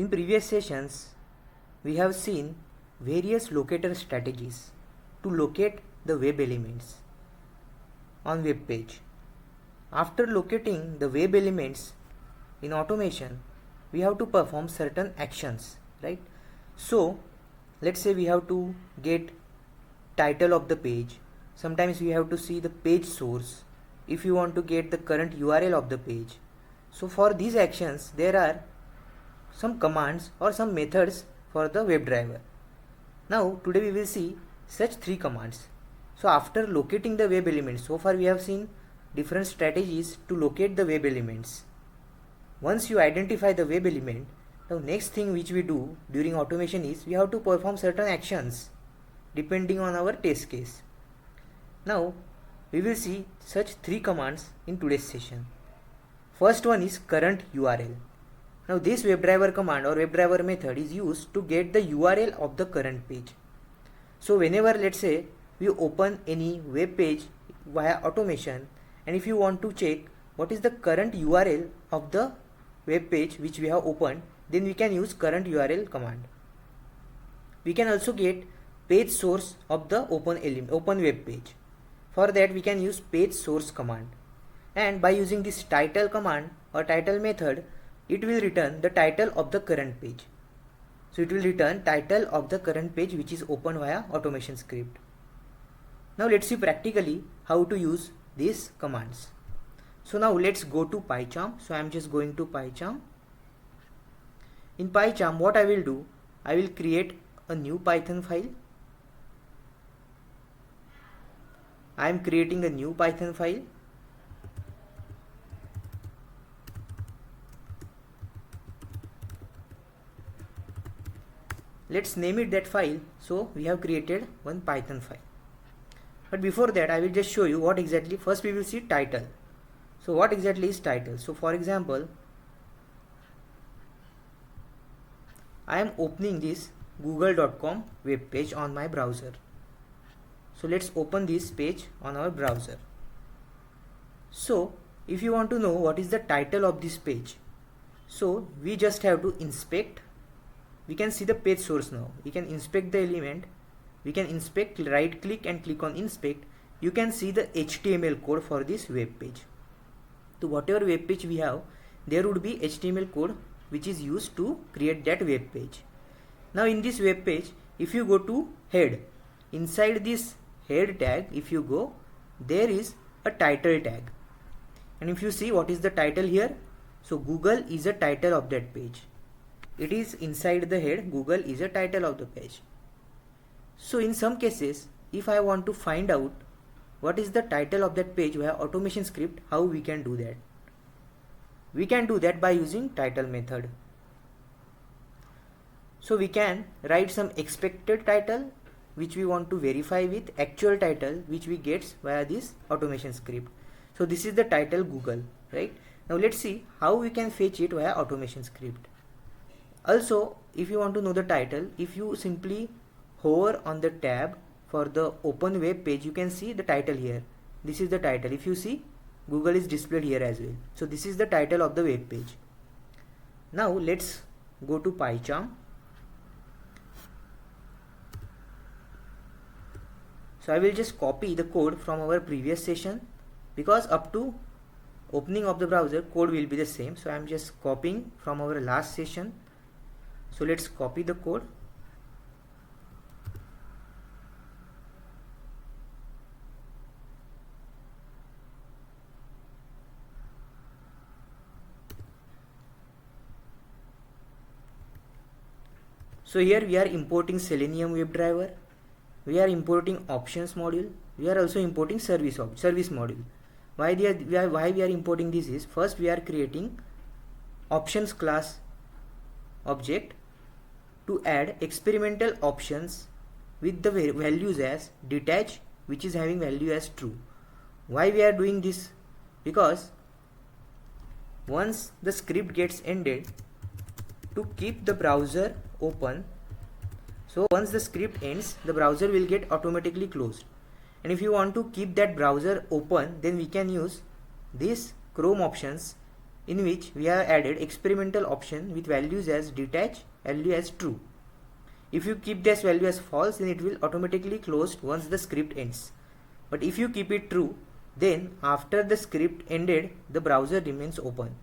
In previous sessions, we have seen various locator strategies to locate the web elements on web page. After locating the web elements in automation, we have to perform certain actions, right? So, let's say we have to get title of the page. Sometimes we have to see the page source if you want to get the current URL of the page. So for these actions, there are some commands or some methods for the WebDriver. Now today we will see such three commands. So after locating the web elements, so far we have seen different strategies to locate the web elements. Once you identify the web element, the next thing which we do during automation is we have to perform certain actions depending on our test case. Now we will see such three commands in today's session. First one is current URL. Now this WebDriver command or WebDriver method is used to get the URL of the current page. So whenever, let's say, we open any web page via automation, and if you want to check what is the current URL of the web page which we have opened, then we can use current URL command. We can also get page source of the open web page. For that we can use page source command, and by using this title command or title method, it will return the title of the current page. So it will return title of the current page which is open via automation script. Now let's see practically how to use these commands. So now let's go to PyCharm. So I am just going to PyCharm. In PyCharm, what I will do, I will create a new Python file. I am creating a new Python file. Let's name it that file. So we have created one Python file. But before that, I will just show you what exactly. First we will see title. So what exactly is title? So for example, I am opening this google.com web page on my browser. So let's open this page on our browser. So if you want to know what is the title of this page, so we just have to inspect. We can see the page source now. We can inspect the element. We can inspect, right click and click on inspect. You can see the HTML code for this web page. So whatever web page we have, there would be HTML code which is used to create that web page. Now in this web page, if you go to head, inside this head tag, if you go, there is a title tag. And if you see what is the title here, so Google is a title of that page. It is inside the head, Google is a title of the page. So in some cases, if I want to find out what is the title of that page via automation script, how we can do that? We can do that by using title method. So we can write some expected title which we want to verify with actual title which we get via this automation script. So this is the title Google, right? Now let's see how we can fetch it via automation script. Also, if you want to know the title, if you simply hover on the tab for the open web page, you can see the title here. This is the title. If you see, Google is displayed here as well. So this is the title of the web page. Now let's go to PyCharm. So I will just copy the code from our previous session, because up to opening of the browser, code will be the same. So I am just copying from our last session. So let's copy the code. So here we are importing Selenium WebDriver. We are importing options module. We are also importing service module. Why we are importing this is, first we are creating options class object to add experimental options with the values as detach, which is having value as true. Why we are doing this? Because once the script gets ended, to keep the browser open, so once the script ends, the browser will get automatically closed. And if you want to keep that browser open, then we can use this Chrome options in which we have added experimental option with values as detach, value as true. If you keep this value as false, then it will automatically close once the script ends. But if you keep it true, then after the script ended, the browser remains open.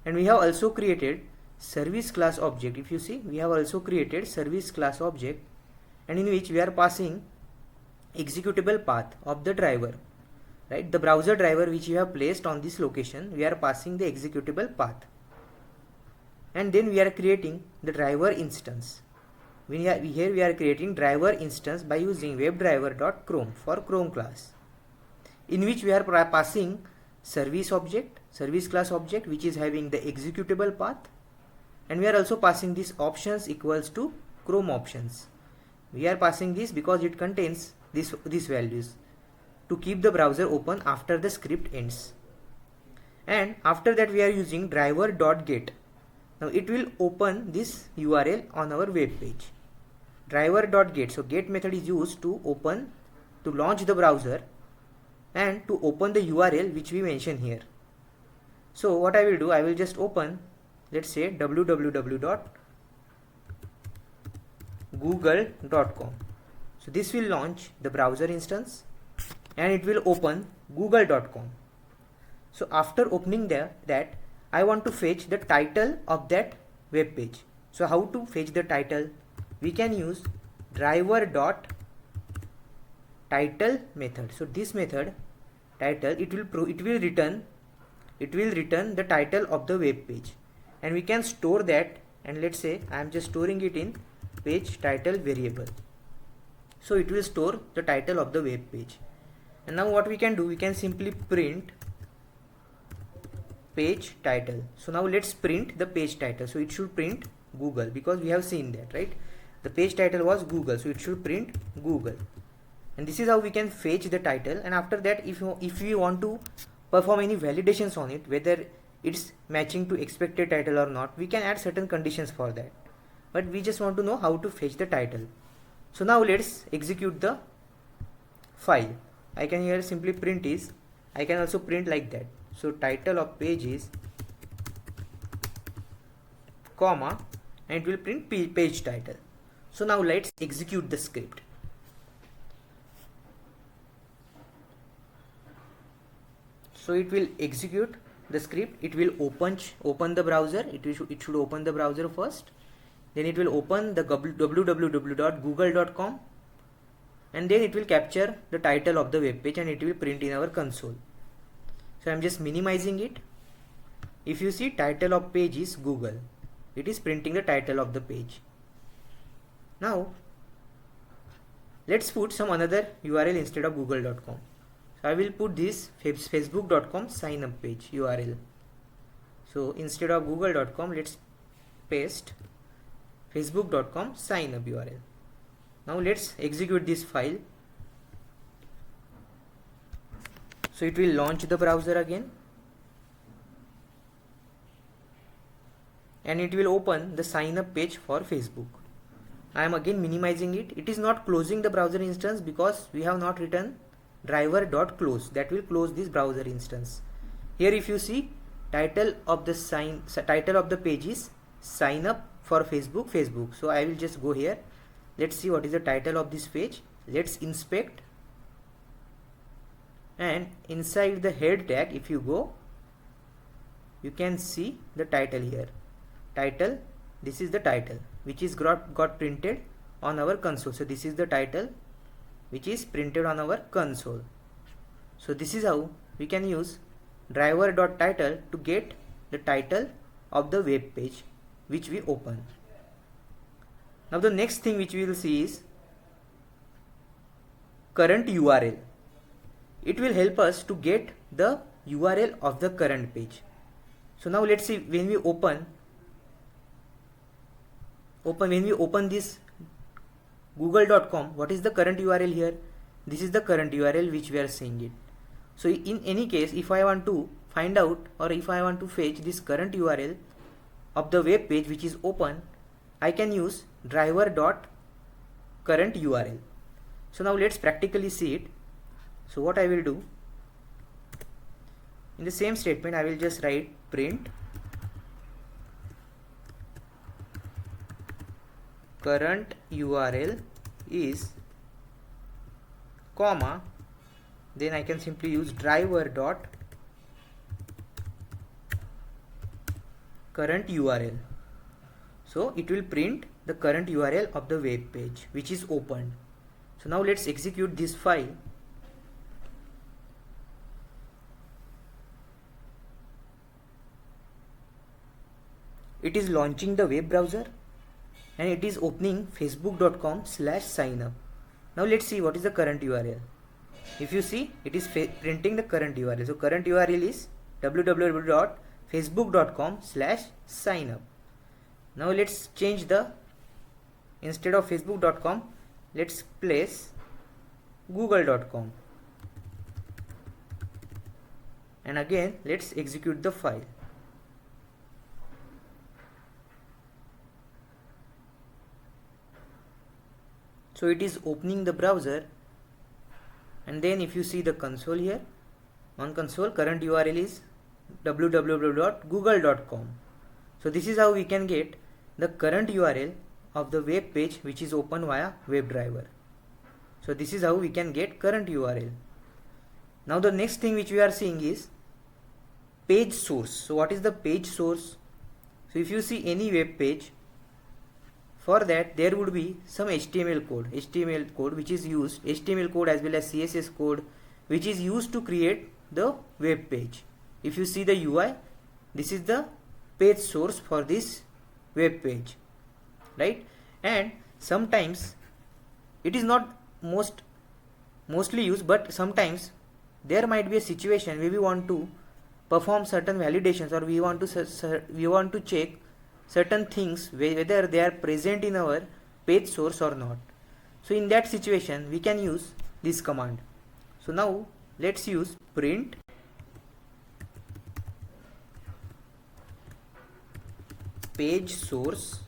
And we have also created service class object. If you see, we have also created service class object, and in which we are passing executable path of the driver, right? The browser driver which you have placed on this location, we are passing the executable path, and then we are creating the driver instance. Here we are creating driver instance by using webdriver.chrome for Chrome class, in which we are passing service class object which is having the executable path, and we are also passing this options equals to Chrome options. We are passing this because it contains these values to keep the browser open after the script ends. And after that we are using driver.get. Now it will open this URL on our web page. Driver.get. So get method is used to launch the browser and to open the URL which we mention here. So what I will do, I will just open, let's say www.google.com. So this will launch the browser instance and it will open google.com. So after opening that, I want to fetch the title of that web page. So how to fetch the title? We can use driver.title method. So this method title, it will return the title of the web page, and we can store that, and let's say I am just storing it in page title variable. So it will store the title of the web page. And now what we can do, we can simply print page title. So now let's print the page title. So it should print Google, because we have seen that, right? The page title was Google, so it should print Google. And this is how we can fetch the title. And after that, if we want to perform any validations on it, whether it's matching to expected title or not, we can add certain conditions for that. But we just want to know how to fetch the title. So now let's execute the file. I can here simply print is, I can also print like that. So title of page is comma, and it will print page title. So now let's execute the script. So it will execute the script. It will open the browser. It should open the browser first. Then it will open the www.google.com, and then it will capture the title of the web page and it will print in our console. So I am just minimizing it. If you see, title of page is Google. It is printing the title of the page. Now let's put some another URL instead of google.com. So I will put this facebook.com sign up page URL. So instead of google.com, let's paste facebook.com sign up URL. Now let's execute this file. So it will launch the browser again, and it will open the sign up page for Facebook. I am again minimizing it. It is not closing the browser instance because we have not written driver.close. That will close this browser instance. Here if you see, title of the page is sign up for Facebook. So I will just go here. Let's see what is the title of this page. Let's inspect, and inside the head tag, if you go, you can see the title here. Title, this is the title which is got printed on our console. So this is the title which is printed on our console. So this is how we can use driver.title to get the title of the web page which we open. Now the next thing which we will see is current URL. It will help us to get the URL of the current page. So now let's see, when we open this google.com, what is the current URL here? This is the current URL which we are seeing it. So in any case, if I want to find out, or if I want to fetch this current URL of the web page which is open, I can use driver.current URL. So now let's practically see it. So what I will do, In the same statement, I will just write print current URL is comma, then I can simply use driver dot current URL. So it will print the current URL of the web page which is opened. So now let's execute this file. It is launching the web browser and it is opening facebook.com/signup. Now let's see what is the current URL. If you see, it is printing the current URL. So current URL is www.facebook.com/signup. Now let's change the, instead of facebook.com, let's place google.com. And again, let's execute the file. So it is opening the browser, and then if you see the console here, on console current URL is www.google.com. So this is how we can get the current URL of the web page which is open via WebDriver. So this is how we can get current URL. Now the next thing which we are seeing is page source. So what is the page source? So if you see any web page, for that there would be some HTML code which is used, HTML code as well as CSS code which is used to create the web page. If you see the UI, this is the page source for this web page, right? And sometimes it is not mostly used, but sometimes there might be a situation where we want to perform certain validations, or we want to check certain things whether they are present in our page source or not. So in that situation we can use this command. So now let's use print page source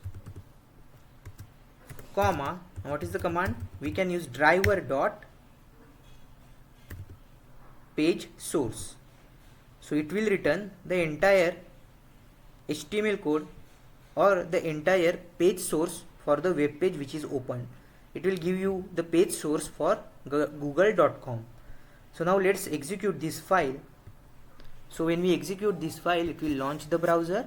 comma, what is the command? We can use driver dot page source. So it will return the entire HTML code or the entire page source for the web page which is opened. It will give you the page source for google.com. So now let's execute this file. So when we execute this file, it will launch the browser.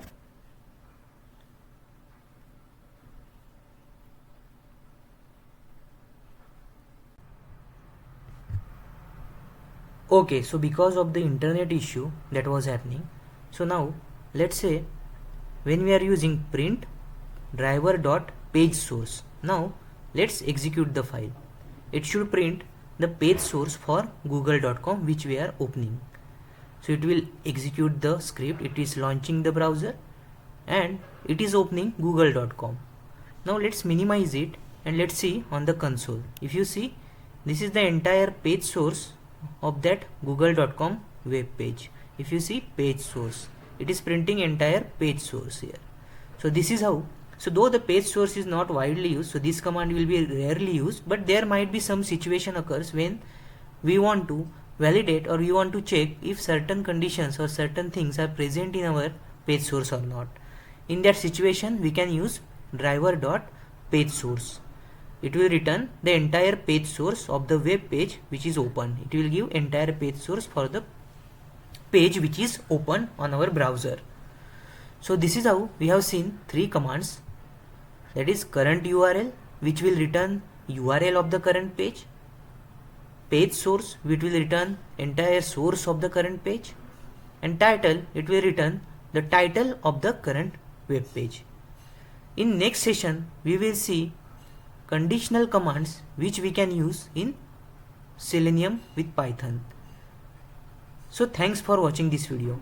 Okay, so because of the internet issue that was happening, so now let's say when we are using print driver dot page source, now let's execute the file. It should print the page source for google.com which we are opening. So it will execute the script. It is launching the browser and it is opening google.com. Now let's minimize it and let's see on the console. If you see, this is the entire page source of that google.com web page. If you see page source, it is printing entire page source here. So this is how. So though the page source is not widely used, so this command will be rarely used, but there might be some situation occurs when we want to validate or we want to check if certain conditions or certain things are present in our page source or not. In that situation we can use driver dot page source. It will return the entire page source of the web page which is open. It will give entire page source for the page which is open on our browser. So this is how we have seen three commands, that is current URL which will return URL of the current page, page source which will return entire source of the current page, and title, it will return the title of the current web page. In next session we will see conditional commands which we can use in Selenium with Python. So thanks for watching this video.